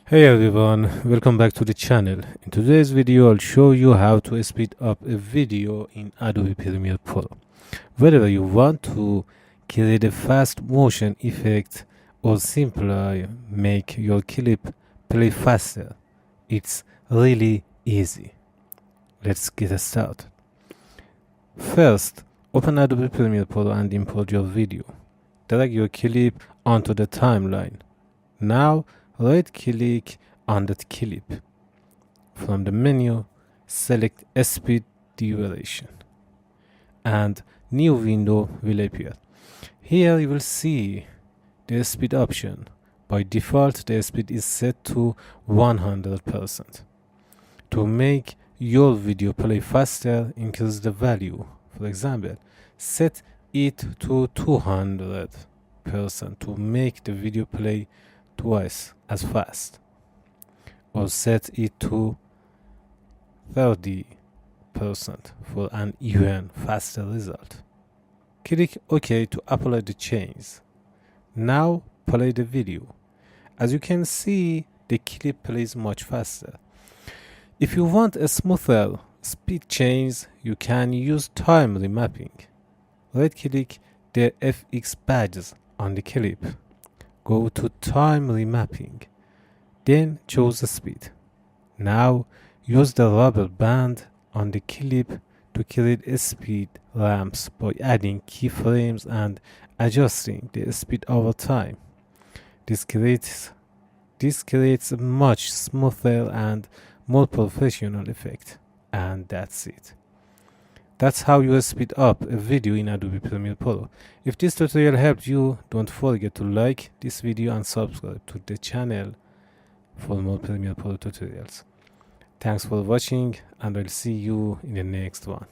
Hey everyone, welcome back to the channel. In today's video, I'll show you how to speed up a video in Adobe Premiere Pro. Whether you want to create a fast motion effect or simply make your clip play faster, it's really easy. Let's get started. First, open Adobe Premiere Pro and import your video. Drag your clip onto the timeline. Now, right-click on that clip. From the menu, select Speed Duration, and new window will appear. Here you will see the speed option. By default, the speed is set to 100%. To make your video play faster, increase the value. For example, set it to 200% to make the video play twice as fast, or set it to 30% for an even faster result. Click OK to apply the changes. Now play the video. As you can see, the clip plays much faster. If you want a smoother speed change, you can use time remapping. Right-click the FX badges on the clip. Go to time remapping, then choose the speed. Now use the rubber band on the clip to create a speed ramps by adding keyframes and adjusting the speed over time. This creates a much smoother and more professional effect. And that's it. That's how you speed up a video in Adobe Premiere Pro. If this tutorial helped you, don't forget to like this video and subscribe to the channel for more Premiere Pro tutorials. Thanks for watching, and I'll see you in the next one.